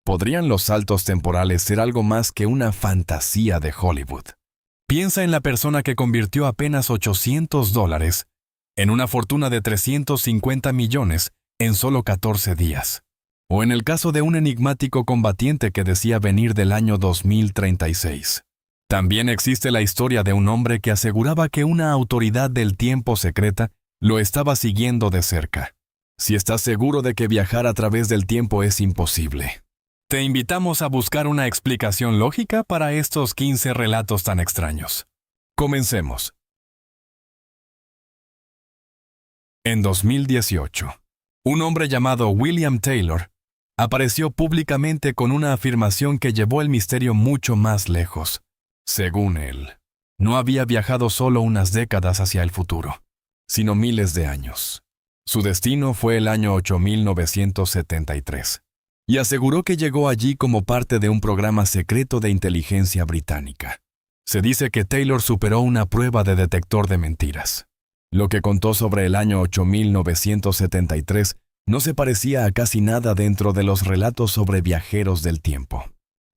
¿Podrían los saltos temporales ser algo más que una fantasía de Hollywood? Piensa en la persona que convirtió apenas $800 en una fortuna de 350 millones en solo 14 días. O en el caso de un enigmático combatiente que decía venir del año 2036. También existe la historia de un hombre que aseguraba que una autoridad del tiempo secreta lo estaba siguiendo de cerca. Si estás seguro de que viajar a través del tiempo es imposible, te invitamos a buscar una explicación lógica para estos 15 relatos tan extraños. Comencemos. En 2018, un hombre llamado William Taylor apareció públicamente con una afirmación que llevó el misterio mucho más lejos. Según él, no había viajado solo unas décadas hacia el futuro, sino miles de años. Su destino fue el año 8973, y aseguró que llegó allí como parte de un programa secreto de inteligencia británica. Se dice que Taylor superó una prueba de detector de mentiras. Lo que contó sobre el año 8973 no se parecía a casi nada dentro de los relatos sobre viajeros del tiempo.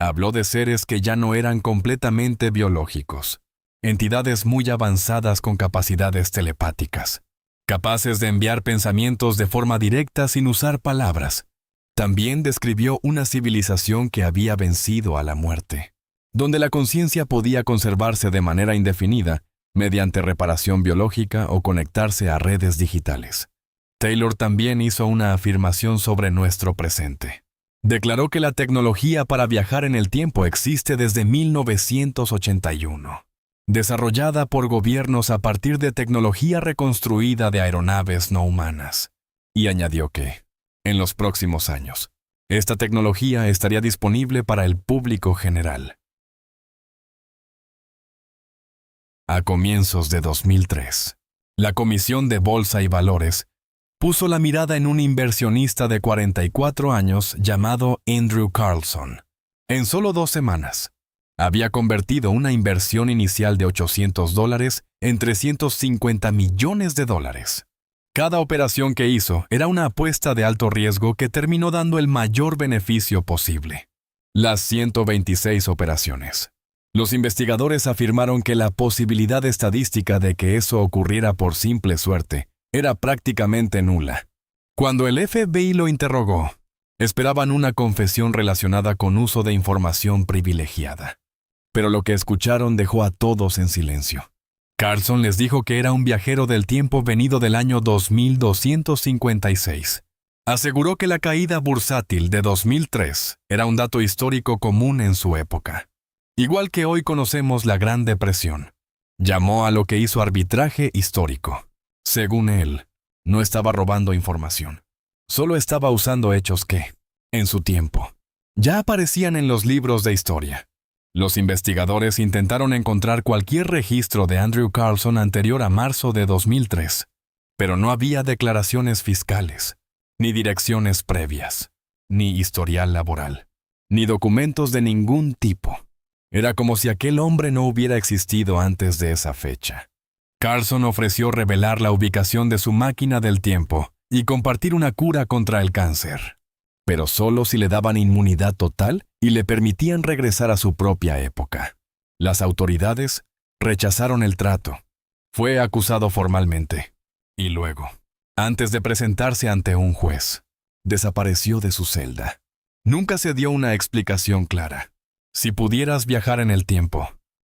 Habló de seres que ya no eran completamente biológicos, entidades muy avanzadas con capacidades telepáticas, capaces de enviar pensamientos de forma directa sin usar palabras. También describió una civilización que había vencido a la muerte, donde la conciencia podía conservarse de manera indefinida mediante reparación biológica o conectarse a redes digitales. Taylor también hizo una afirmación sobre nuestro presente. Declaró que la tecnología para viajar en el tiempo existe desde 1981, desarrollada por gobiernos a partir de tecnología reconstruida de aeronaves no humanas, y añadió que, en los próximos años, esta tecnología estaría disponible para el público general. A comienzos de 2003, la Comisión de Bolsa y Valores puso la mirada en un inversionista de 44 años llamado Andrew Carlson. En solo 2 semanas, había convertido una inversión inicial de $800 en $350 millones. Cada operación que hizo era una apuesta de alto riesgo que terminó dando el mayor beneficio posible. Las 126 operaciones. Los investigadores afirmaron que la posibilidad estadística de que eso ocurriera por simple suerte era prácticamente nula. Cuando el FBI lo interrogó, esperaban una confesión relacionada con uso de información privilegiada. Pero lo que escucharon dejó a todos en silencio. Carlson les dijo que era un viajero del tiempo venido del año 2256. Aseguró que la caída bursátil de 2003 era un dato histórico común en su época. Igual que hoy conocemos la Gran Depresión. Llamó a lo que hizo arbitraje histórico. Según él, no estaba robando información. Solo estaba usando hechos que, en su tiempo, ya aparecían en los libros de historia. Los investigadores intentaron encontrar cualquier registro de Andrew Carlson anterior a marzo de 2003, pero no había declaraciones fiscales, ni direcciones previas, ni historial laboral, ni documentos de ningún tipo. Era como si aquel hombre no hubiera existido antes de esa fecha. Carlson ofreció revelar la ubicación de su máquina del tiempo y compartir una cura contra el cáncer, pero solo si le daban inmunidad total y le permitían regresar a su propia época. Las autoridades rechazaron el trato. Fue acusado formalmente. Y luego, antes de presentarse ante un juez, desapareció de su celda. Nunca se dio una explicación clara. Si pudieras viajar en el tiempo,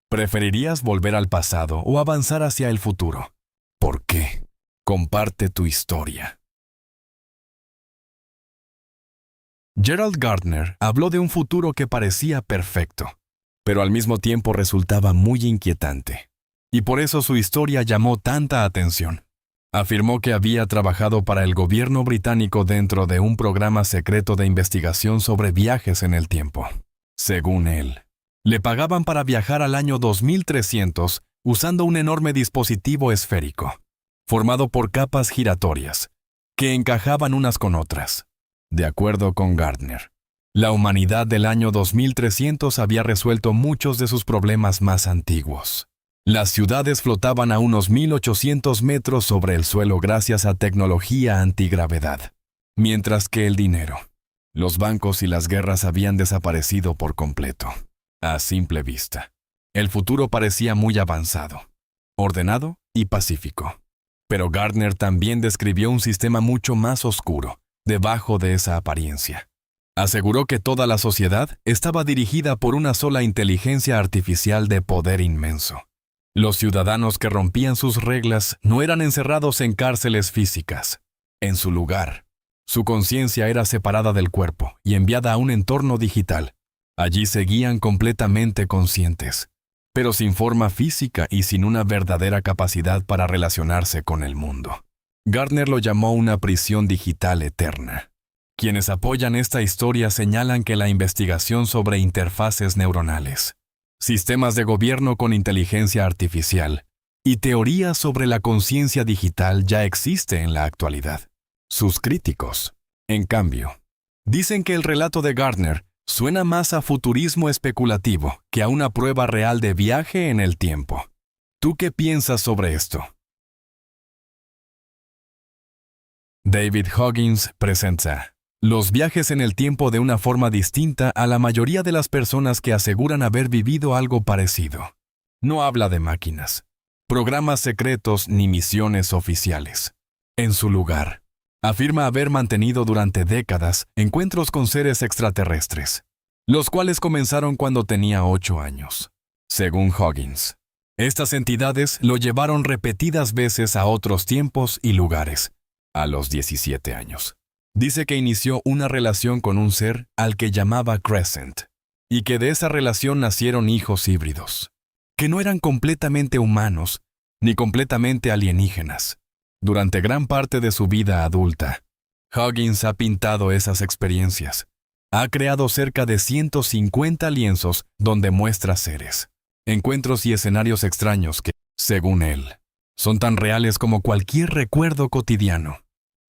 ¿preferirías volver al pasado o avanzar hacia el futuro? ¿Por qué? Comparte tu historia. Gerald Gardner habló de un futuro que parecía perfecto, pero al mismo tiempo resultaba muy inquietante. Y por eso su historia llamó tanta atención. Afirmó que había trabajado para el gobierno británico dentro de un programa secreto de investigación sobre viajes en el tiempo. Según él, le pagaban para viajar al año 2300 usando un enorme dispositivo esférico, formado por capas giratorias, que encajaban unas con otras. De acuerdo con Gardner, la humanidad del año 2300 había resuelto muchos de sus problemas más antiguos. Las ciudades flotaban a unos 1800 metros sobre el suelo gracias a tecnología antigravedad, mientras que el dinero Los bancos y las guerras habían desaparecido por completo. A simple vista, el futuro parecía muy avanzado, ordenado y pacífico. Pero Gardner también describió un sistema mucho más oscuro, debajo de esa apariencia. Aseguró que toda la sociedad estaba dirigida por una sola inteligencia artificial de poder inmenso. Los ciudadanos que rompían sus reglas no eran encerrados en cárceles físicas. En su lugar, su conciencia era separada del cuerpo y enviada a un entorno digital. Allí seguían completamente conscientes, pero sin forma física y sin una verdadera capacidad para relacionarse con el mundo. Gardner lo llamó una prisión digital eterna. Quienes apoyan esta historia señalan que la investigación sobre interfaces neuronales, sistemas de gobierno con inteligencia artificial y teorías sobre la conciencia digital ya existe en la actualidad. Sus críticos, en cambio, dicen que el relato de Gardner suena más a futurismo especulativo que a una prueba real de viaje en el tiempo. ¿Tú qué piensas sobre esto? David Huggins presenta los viajes en el tiempo de una forma distinta a la mayoría de las personas que aseguran haber vivido algo parecido. No habla de máquinas, programas secretos ni misiones oficiales. En su lugar, afirma haber mantenido durante décadas encuentros con seres extraterrestres, los cuales comenzaron cuando tenía 8 años. Según Huggins, estas entidades lo llevaron repetidas veces a otros tiempos y lugares, a los 17 años. Dice que inició una relación con un ser al que llamaba Crescent, y que de esa relación nacieron hijos híbridos, que no eran completamente humanos ni completamente alienígenas. Durante gran parte de su vida adulta, Huggins ha pintado esas experiencias. Ha creado cerca de 150 lienzos donde muestra seres, encuentros y escenarios extraños que, según él, son tan reales como cualquier recuerdo cotidiano.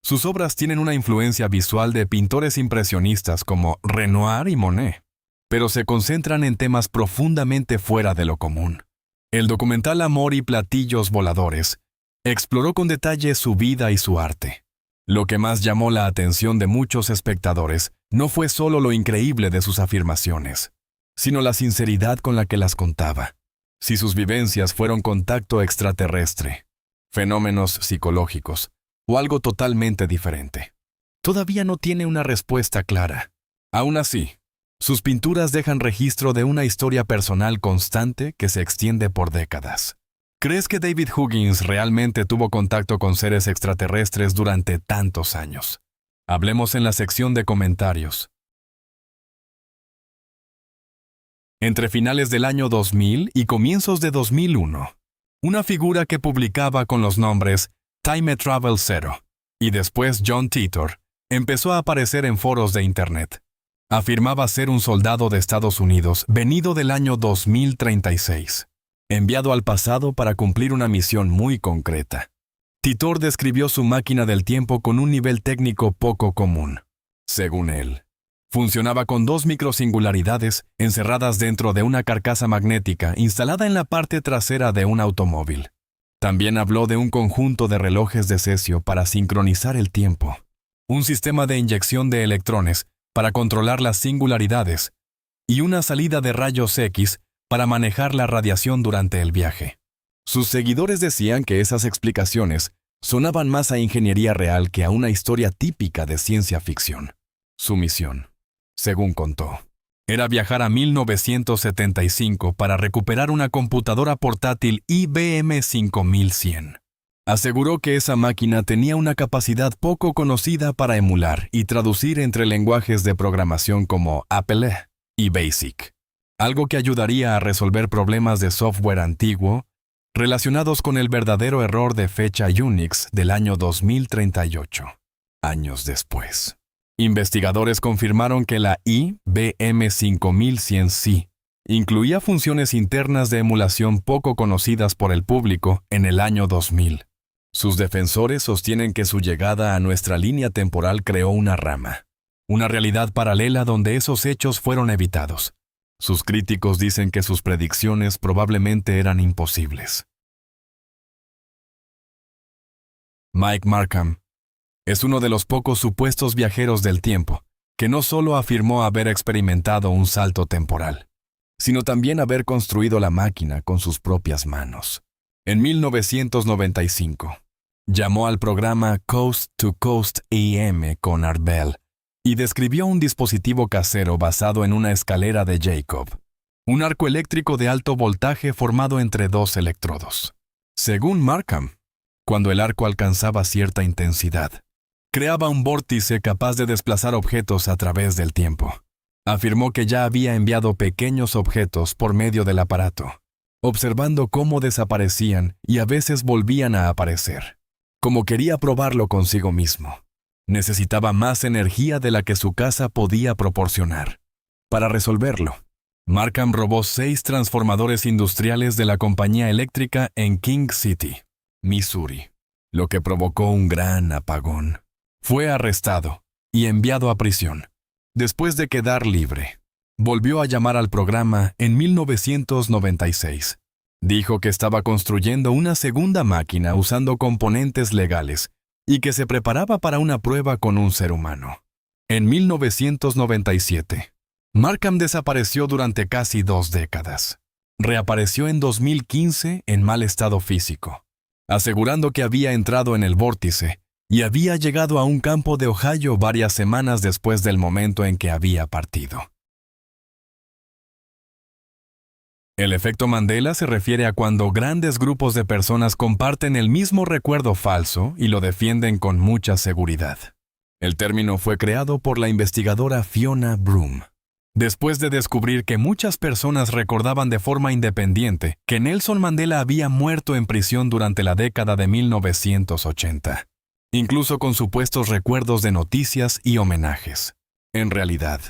Sus obras tienen una influencia visual de pintores impresionistas como Renoir y Monet, pero se concentran en temas profundamente fuera de lo común. El documental Amor y platillos voladores exploró con detalle su vida y su arte. Lo que más llamó la atención de muchos espectadores no fue solo lo increíble de sus afirmaciones, sino la sinceridad con la que las contaba. Si sus vivencias fueron contacto extraterrestre, fenómenos psicológicos o algo totalmente diferente. Todavía no tiene una respuesta clara. Aún así, sus pinturas dejan registro de una historia personal constante que se extiende por décadas. ¿Crees que David Huggins realmente tuvo contacto con seres extraterrestres durante tantos años? Hablemos en la sección de comentarios. Entre finales del año 2000 y comienzos de 2001, una figura que publicaba con los nombres Time Travel Zero y después John Titor empezó a aparecer en foros de Internet. Afirmaba ser un soldado de Estados Unidos venido del año 2036, enviado al pasado para cumplir una misión muy concreta. Titor describió su máquina del tiempo con un nivel técnico poco común. Según él, funcionaba con 2 microsingularidades encerradas dentro de una carcasa magnética instalada en la parte trasera de un automóvil. También habló de un conjunto de relojes de cesio para sincronizar el tiempo, un sistema de inyección de electrones para controlar las singularidades y una salida de rayos X para manejar la radiación durante el viaje. Sus seguidores decían que esas explicaciones sonaban más a ingeniería real que a una historia típica de ciencia ficción. Su misión, según contó, era viajar a 1975 para recuperar una computadora portátil IBM 5100. Aseguró que esa máquina tenía una capacidad poco conocida para emular y traducir entre lenguajes de programación como Apple y BASIC, algo que ayudaría a resolver problemas de software antiguo relacionados con el verdadero error de fecha Unix del año 2038. Años después, investigadores confirmaron que la IBM 5100C incluía funciones internas de emulación poco conocidas por el público en el año 2000. Sus defensores sostienen que su llegada a nuestra línea temporal creó una rama, una realidad paralela donde esos hechos fueron evitados. Sus críticos dicen que sus predicciones probablemente eran imposibles. Mike Markham es uno de los pocos supuestos viajeros del tiempo que no solo afirmó haber experimentado un salto temporal, sino también haber construido la máquina con sus propias manos. En 1995, llamó al programa Coast to Coast EM con Art Bell y describió un dispositivo casero basado en una escalera de Jacob, un arco eléctrico de alto voltaje formado entre dos electrodos. Según Markham, cuando el arco alcanzaba cierta intensidad, creaba un vórtice capaz de desplazar objetos a través del tiempo. Afirmó que ya había enviado pequeños objetos por medio del aparato, observando cómo desaparecían y a veces volvían a aparecer. Como quería probarlo consigo mismo, necesitaba más energía de la que su casa podía proporcionar. Para resolverlo, Markham robó 6 transformadores industriales de la compañía eléctrica en King City, Missouri, lo que provocó un gran apagón. Fue arrestado y enviado a prisión. Después de quedar libre, volvió a llamar al programa en 1996. Dijo que estaba construyendo una segunda máquina usando componentes legales y que se preparaba para una prueba con un ser humano. En 1997, Markham desapareció durante casi 2 décadas. Reapareció en 2015 en mal estado físico, asegurando que había entrado en el vórtice y había llegado a un campo de Ohio varias semanas después del momento en que había partido. El efecto Mandela se refiere a cuando grandes grupos de personas comparten el mismo recuerdo falso y lo defienden con mucha seguridad. El término fue creado por la investigadora Fiona Broom, después de descubrir que muchas personas recordaban de forma independiente que Nelson Mandela había muerto en prisión durante la década de 1980, incluso con supuestos recuerdos de noticias y homenajes. En realidad,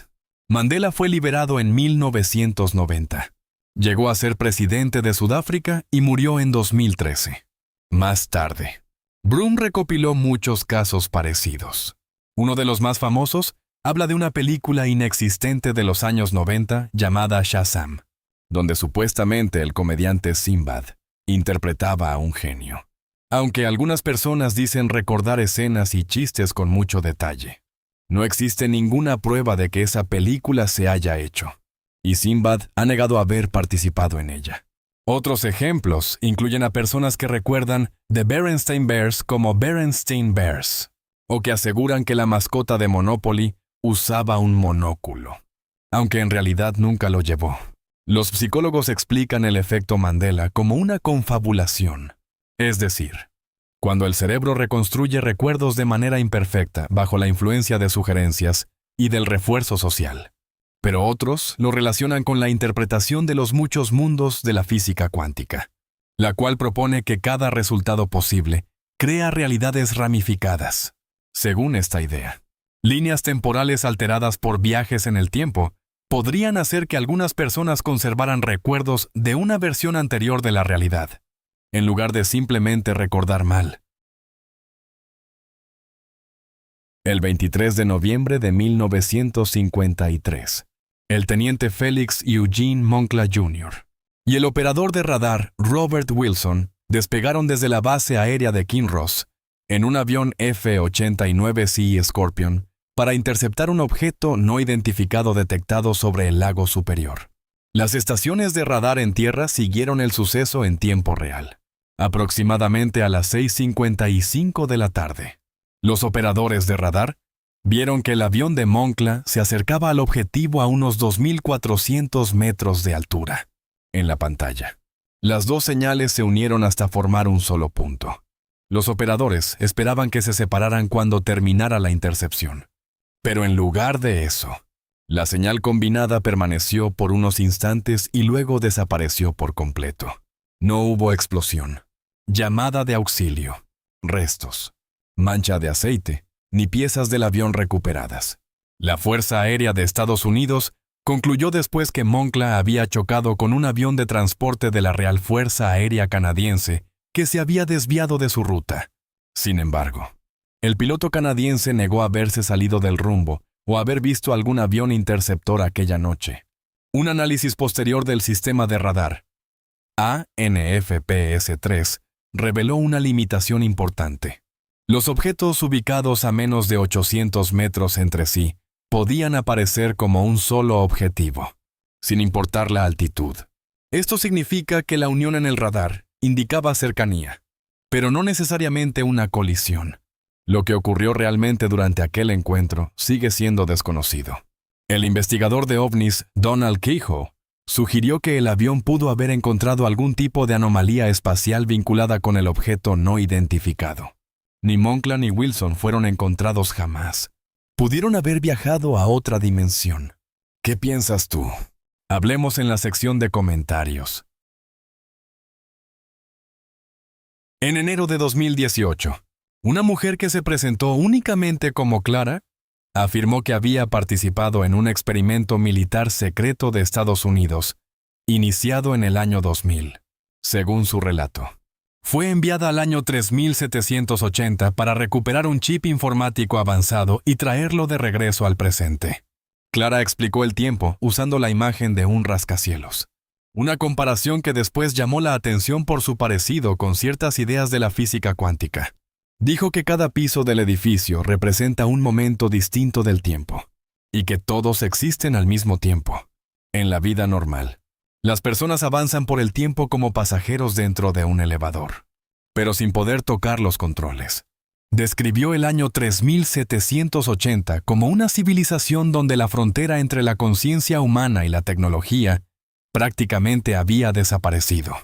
Mandela fue liberado en 1990. Llegó a ser presidente de Sudáfrica y murió en 2013. Más tarde, Broom recopiló muchos casos parecidos. Uno de los más famosos habla de una película inexistente de los años 90 llamada Shazam, donde supuestamente el comediante Sinbad interpretaba a un genio. Aunque algunas personas dicen recordar escenas y chistes con mucho detalle, no existe ninguna prueba de que esa película se haya hecho, y Sinbad ha negado haber participado en ella. Otros ejemplos incluyen a personas que recuerdan The Berenstain Bears como Berenstain Bears, o que aseguran que la mascota de Monopoly usaba un monóculo, aunque en realidad nunca lo llevó. Los psicólogos explican el efecto Mandela como una confabulación, es decir, cuando el cerebro reconstruye recuerdos de manera imperfecta bajo la influencia de sugerencias y del refuerzo social. Pero otros lo relacionan con la interpretación de los muchos mundos de la física cuántica, la cual propone que cada resultado posible crea realidades ramificadas. Según esta idea, líneas temporales alteradas por viajes en el tiempo podrían hacer que algunas personas conservaran recuerdos de una versión anterior de la realidad, en lugar de simplemente recordar mal. El 23 de noviembre de 1953, el teniente Felix Eugene Moncla Jr. y el operador de radar Robert Wilson despegaron desde la base aérea de Kinross en un avión F-89C Scorpion para interceptar un objeto no identificado detectado sobre el lago superior. Las estaciones de radar en tierra siguieron el suceso en tiempo real, aproximadamente a las 6:55 de la tarde. Los operadores de radar vieron que el avión de Moncla se acercaba al objetivo a unos 2.400 metros de altura. En la pantalla, las dos señales se unieron hasta formar un solo punto. Los operadores esperaban que se separaran cuando terminara la intercepción. Pero en lugar de eso, la señal combinada permaneció por unos instantes y luego desapareció por completo. No hubo explosión, llamada de auxilio, restos, mancha de aceite, ni piezas del avión recuperadas. La Fuerza Aérea de Estados Unidos concluyó después que Moncla había chocado con un avión de transporte de la Real Fuerza Aérea Canadiense que se había desviado de su ruta. Sin embargo, el piloto canadiense negó haberse salido del rumbo o haber visto algún avión interceptor aquella noche. Un análisis posterior del sistema de radar, ANFPS-3, reveló una limitación importante. Los objetos ubicados a menos de 800 metros entre sí podían aparecer como un solo objetivo, sin importar la altitud. Esto significa que la unión en el radar indicaba cercanía, pero no necesariamente una colisión. Lo que ocurrió realmente durante aquel encuentro sigue siendo desconocido. El investigador de ovnis, Donald Keyhoe, sugirió que el avión pudo haber encontrado algún tipo de anomalía espacial vinculada con el objeto no identificado. Ni Moncla ni Wilson fueron encontrados jamás. Pudieron haber viajado a otra dimensión. ¿Qué piensas tú? Hablemos en la sección de comentarios. En enero de 2018, una mujer que se presentó únicamente como Clara afirmó que había participado en un experimento militar secreto de Estados Unidos, iniciado en el año 2000. Según su relato, fue enviada al año 3780 para recuperar un chip informático avanzado y traerlo de regreso al presente. Clara explicó el tiempo usando la imagen de un rascacielos, una comparación que después llamó la atención por su parecido con ciertas ideas de la física cuántica. Dijo que cada piso del edificio representa un momento distinto del tiempo, y que todos existen al mismo tiempo. En la vida normal, las personas avanzan por el tiempo como pasajeros dentro de un elevador, pero sin poder tocar los controles. Describió el año 3780 como una civilización donde la frontera entre la conciencia humana y la tecnología prácticamente había desaparecido.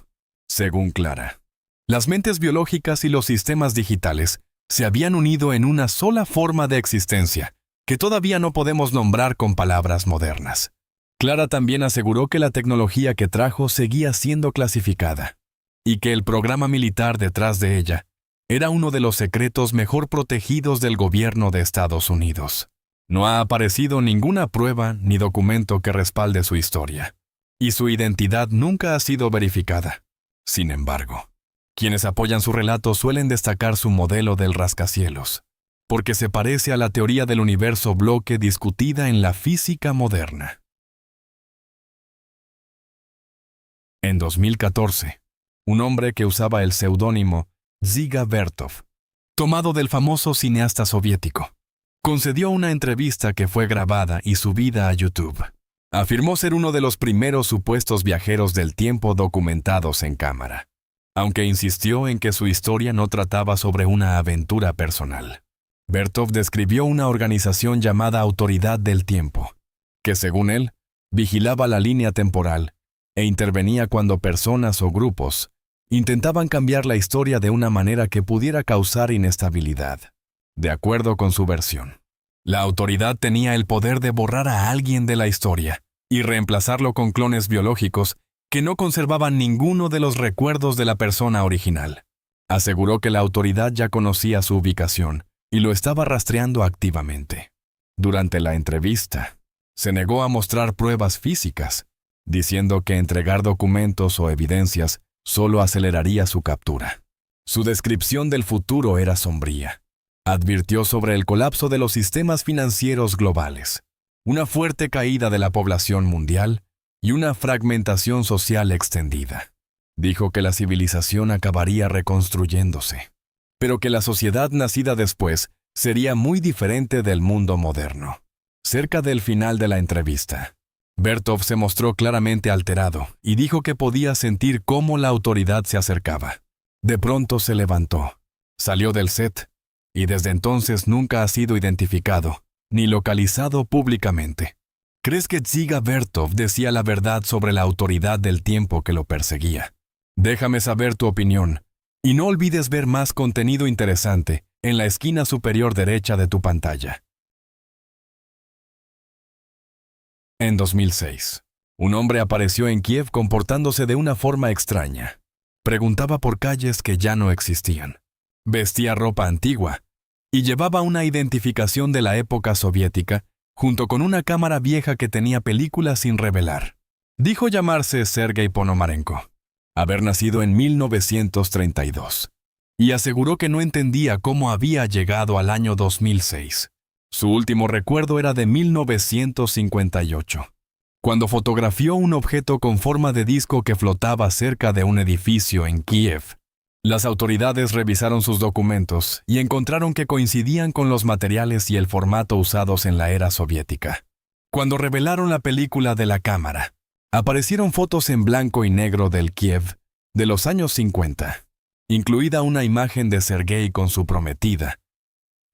Según Clara, las mentes biológicas y los sistemas digitales se habían unido en una sola forma de existencia, que todavía no podemos nombrar con palabras modernas. Clara también aseguró que la tecnología que trajo seguía siendo clasificada, y que el programa militar detrás de ella era uno de los secretos mejor protegidos del gobierno de Estados Unidos. No ha aparecido ninguna prueba ni documento que respalde su historia, y su identidad nunca ha sido verificada. Sin embargo, quienes apoyan su relato suelen destacar su modelo del rascacielos, porque se parece a la teoría del universo bloque discutida en la física moderna. En 2014, un hombre que usaba el seudónimo Dziga Vertov, tomado del famoso cineasta soviético, concedió una entrevista que fue grabada y subida a YouTube. Afirmó ser uno de los primeros supuestos viajeros del tiempo documentados en cámara, aunque insistió en que su historia no trataba sobre una aventura personal. Vertov describió una organización llamada Autoridad del Tiempo, que según él, vigilaba la línea temporal e intervenía cuando personas o grupos intentaban cambiar la historia de una manera que pudiera causar inestabilidad. De acuerdo con su versión, la autoridad tenía el poder de borrar a alguien de la historia y reemplazarlo con clones biológicos que no conservaban ninguno de los recuerdos de la persona original. Aseguró que la autoridad ya conocía su ubicación y lo estaba rastreando activamente. Durante la entrevista, se negó a mostrar pruebas físicas, diciendo que entregar documentos o evidencias solo aceleraría su captura. Su descripción del futuro era sombría. Advirtió sobre el colapso de los sistemas financieros globales, una fuerte caída de la población mundial y una fragmentación social extendida. Dijo que la civilización acabaría reconstruyéndose, pero que la sociedad nacida después sería muy diferente del mundo moderno. Cerca del final de la entrevista, Vertov se mostró claramente alterado y dijo que podía sentir cómo la autoridad se acercaba. De pronto se levantó, salió del set y desde entonces nunca ha sido identificado ni localizado públicamente. ¿Crees que Dziga Vertov decía la verdad sobre la autoridad del tiempo que lo perseguía? Déjame saber tu opinión y no olvides ver más contenido interesante en la esquina superior derecha de tu pantalla. En 2006, un hombre apareció en Kiev comportándose de una forma extraña. Preguntaba por calles que ya no existían. Vestía ropa antigua y llevaba una identificación de la época soviética junto con una cámara vieja que tenía películas sin revelar. Dijo llamarse Sergei Ponomarenko, haber nacido en 1932, y aseguró que no entendía cómo había llegado al año 2006. Su último recuerdo era de 1958, cuando fotografió un objeto con forma de disco que flotaba cerca de un edificio en Kiev. Las autoridades revisaron sus documentos y encontraron que coincidían con los materiales y el formato usados en la era soviética. Cuando revelaron la película de la cámara, aparecieron fotos en blanco y negro del Kiev de los años 50, incluida una imagen de Sergei con su prometida,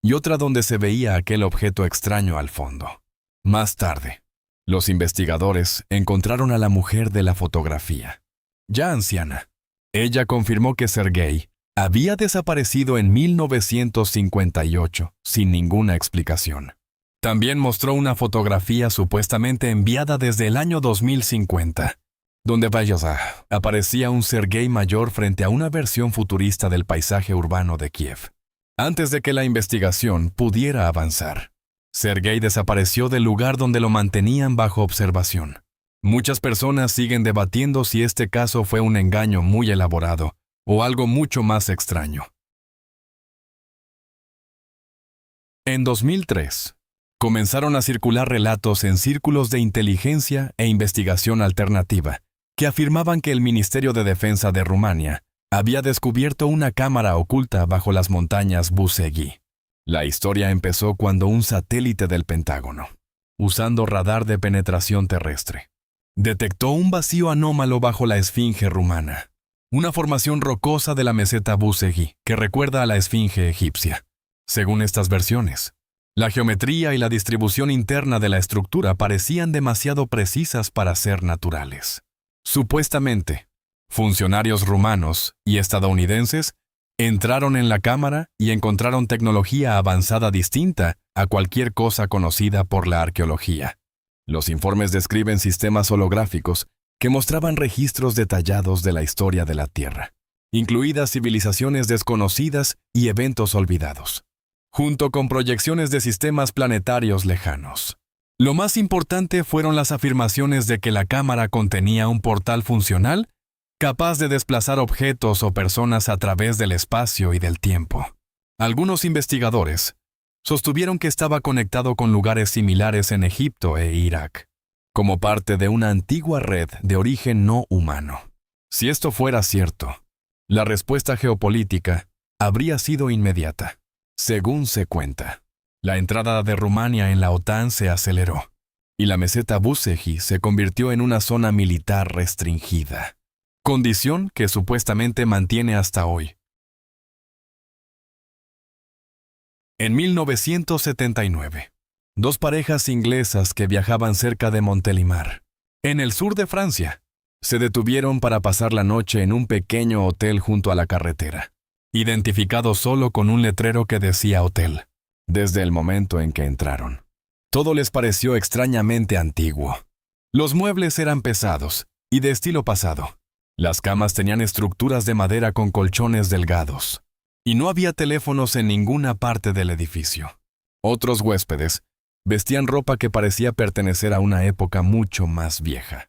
y otra donde se veía aquel objeto extraño al fondo. Más tarde, los investigadores encontraron a la mujer de la fotografía, ya anciana. Ella confirmó que Sergei había desaparecido en 1958 sin ninguna explicación. También mostró una fotografía supuestamente enviada desde el año 2050, donde aparecía un Sergei mayor frente a una versión futurista del paisaje urbano de Kiev. Antes de que la investigación pudiera avanzar, Sergei desapareció del lugar donde lo mantenían bajo observación. Muchas personas siguen debatiendo si este caso fue un engaño muy elaborado o algo mucho más extraño. En 2003, comenzaron a circular relatos en círculos de inteligencia e investigación alternativa que afirmaban que el Ministerio de Defensa de Rumania había descubierto una cámara oculta bajo las montañas Busegi. La historia empezó cuando un satélite del Pentágono, usando radar de penetración terrestre, detectó un vacío anómalo bajo la Esfinge rumana, una formación rocosa de la meseta Busegi que recuerda a la Esfinge egipcia. Según estas versiones, la geometría y la distribución interna de la estructura parecían demasiado precisas para ser naturales. Supuestamente, funcionarios rumanos y estadounidenses entraron en la cámara y encontraron tecnología avanzada distinta a cualquier cosa conocida por la arqueología. Los informes describen sistemas holográficos que mostraban registros detallados de la historia de la Tierra, incluidas civilizaciones desconocidas y eventos olvidados, junto con proyecciones de sistemas planetarios lejanos. Lo más importante fueron las afirmaciones de que la cámara contenía un portal funcional capaz de desplazar objetos o personas a través del espacio y del tiempo. Algunos investigadores sostuvieron que estaba conectado con lugares similares en Egipto e Irak, como parte de una antigua red de origen no humano. Si esto fuera cierto, la respuesta geopolítica habría sido inmediata. Según se cuenta, la entrada de Rumania en la OTAN se aceleró, y la meseta Busegi se convirtió en una zona militar restringida, condición que supuestamente mantiene hasta hoy. En 1979, dos parejas inglesas que viajaban cerca de Montélimar, en el sur de Francia, se detuvieron para pasar la noche en un pequeño hotel junto a la carretera, identificado solo con un letrero que decía hotel. Desde el momento en que entraron, todo les pareció extrañamente antiguo. Los muebles eran pesados y de estilo pasado. Las camas tenían estructuras de madera con colchones delgados, y no había teléfonos en ninguna parte del edificio. Otros huéspedes vestían ropa que parecía pertenecer a una época mucho más vieja,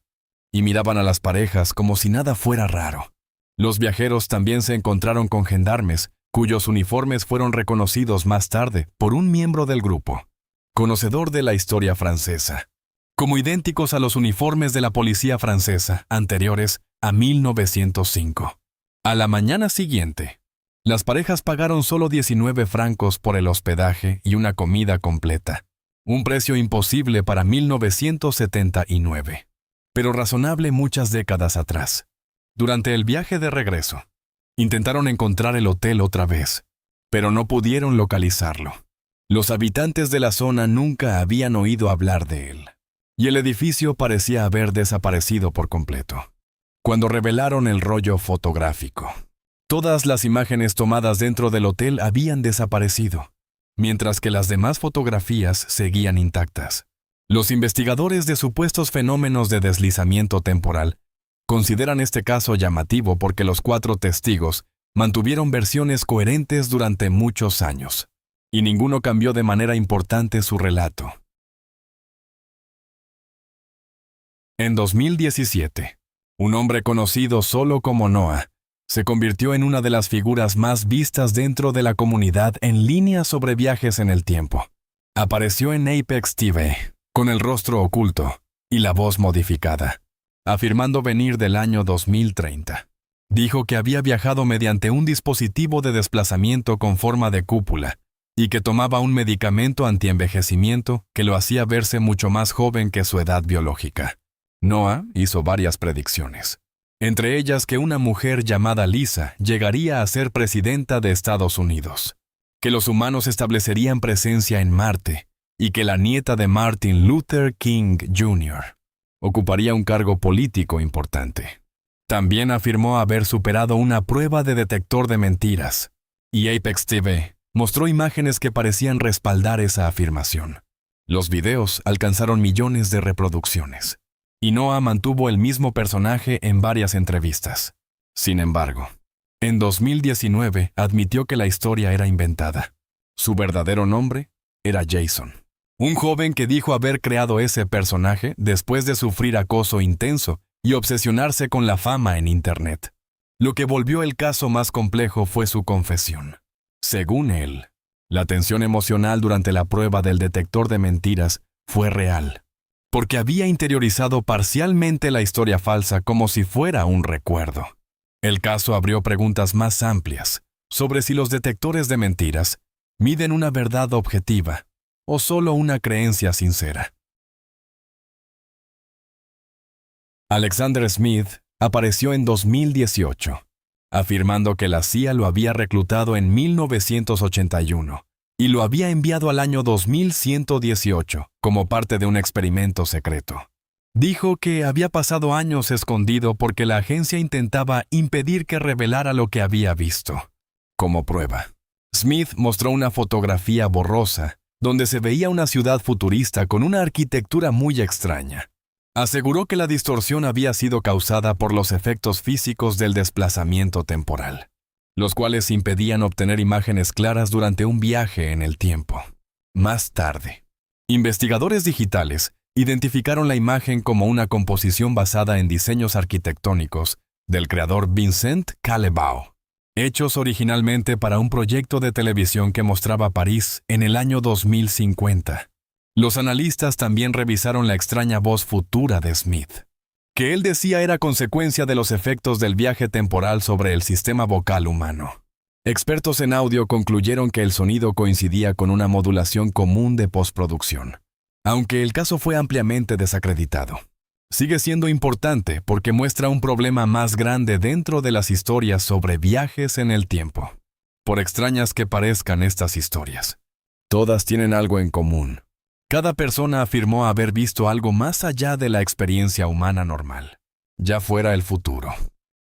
y miraban a las parejas como si nada fuera raro. Los viajeros también se encontraron con gendarmes, cuyos uniformes fueron reconocidos más tarde por un miembro del grupo, conocedor de la historia francesa, como idénticos a los uniformes de la policía francesa anteriores a 1905. A la mañana siguiente, las parejas pagaron solo 19 francos por el hospedaje y una comida completa, un precio imposible para 1979, pero razonable muchas décadas atrás. Durante el viaje de regreso, intentaron encontrar el hotel otra vez, pero no pudieron localizarlo. Los habitantes de la zona nunca habían oído hablar de él, y el edificio parecía haber desaparecido por completo. Cuando revelaron el rollo fotográfico, todas las imágenes tomadas dentro del hotel habían desaparecido, mientras que las demás fotografías seguían intactas. Los investigadores de supuestos fenómenos de deslizamiento temporal consideran este caso llamativo porque los 4 testigos mantuvieron versiones coherentes durante muchos años, y ninguno cambió de manera importante su relato. En 2017, un hombre conocido solo como Noah se convirtió en una de las figuras más vistas dentro de la comunidad en línea sobre viajes en el tiempo. Apareció en Apex TV, con el rostro oculto y la voz modificada, afirmando venir del año 2030. Dijo que había viajado mediante un dispositivo de desplazamiento con forma de cúpula y que tomaba un medicamento antienvejecimiento que lo hacía verse mucho más joven que su edad biológica. Noah hizo varias predicciones, entre ellas que una mujer llamada Lisa llegaría a ser presidenta de Estados Unidos, que los humanos establecerían presencia en Marte y que la nieta de Martin Luther King Jr. ocuparía un cargo político importante. También afirmó haber superado una prueba de detector de mentiras, y Apex TV mostró imágenes que parecían respaldar esa afirmación. Los videos alcanzaron millones de reproducciones, y Noah mantuvo el mismo personaje en varias entrevistas. Sin embargo, en 2019 admitió que la historia era inventada. Su verdadero nombre era Jason, un joven que dijo haber creado ese personaje después de sufrir acoso intenso y obsesionarse con la fama en Internet. Lo que volvió el caso más complejo fue su confesión. Según él, la tensión emocional durante la prueba del detector de mentiras fue real, porque había interiorizado parcialmente la historia falsa como si fuera un recuerdo. El caso abrió preguntas más amplias sobre si los detectores de mentiras miden una verdad objetiva o solo una creencia sincera. Alexander Smith apareció en 2018, afirmando que la CIA lo había reclutado en 1981 y lo había enviado al año 2118 como parte de un experimento secreto. Dijo que había pasado años escondido porque la agencia intentaba impedir que revelara lo que había visto. Como prueba, Smith mostró una fotografía borrosa donde se veía una ciudad futurista con una arquitectura muy extraña. Aseguró que la distorsión había sido causada por los efectos físicos del desplazamiento temporal, los cuales impedían obtener imágenes claras durante un viaje en el tiempo. Más tarde, investigadores digitales identificaron la imagen como una composición basada en diseños arquitectónicos del creador Vincent Callebaut, hechos originalmente para un proyecto de televisión que mostraba París en el año 2050. Los analistas también revisaron la extraña voz futura de Smith, que él decía era consecuencia de los efectos del viaje temporal sobre el sistema vocal humano. Expertos en audio concluyeron que el sonido coincidía con una modulación común de postproducción, aunque el caso fue ampliamente desacreditado. Sigue siendo importante porque muestra un problema más grande dentro de las historias sobre viajes en el tiempo. Por extrañas que parezcan estas historias, todas tienen algo en común. Cada persona afirmó haber visto algo más allá de la experiencia humana normal, ya fuera el futuro,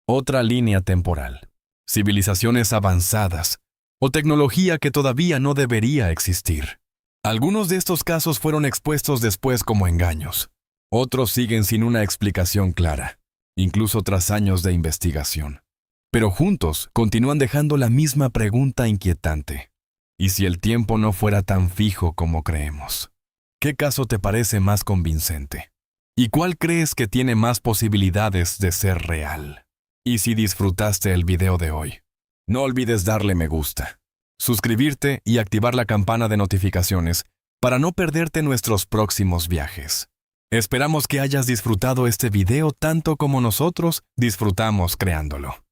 otra línea temporal, civilizaciones avanzadas o tecnología que todavía no debería existir. Algunos de estos casos fueron expuestos después como engaños. Otros siguen sin una explicación clara, incluso tras años de investigación. Pero juntos continúan dejando la misma pregunta inquietante. ¿Y si el tiempo no fuera tan fijo como creemos? ¿Qué caso te parece más convincente? ¿Y cuál crees que tiene más posibilidades de ser real? Y si disfrutaste el video de hoy, no olvides darle me gusta, suscribirte y activar la campana de notificaciones para no perderte nuestros próximos viajes. Esperamos que hayas disfrutado este video tanto como nosotros disfrutamos creándolo.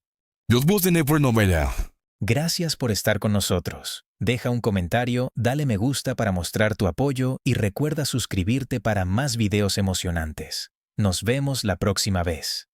Dios vos de novela. Gracias por estar con nosotros. Deja un comentario, dale me gusta para mostrar tu apoyo y recuerda suscribirte para más videos emocionantes. Nos vemos la próxima vez.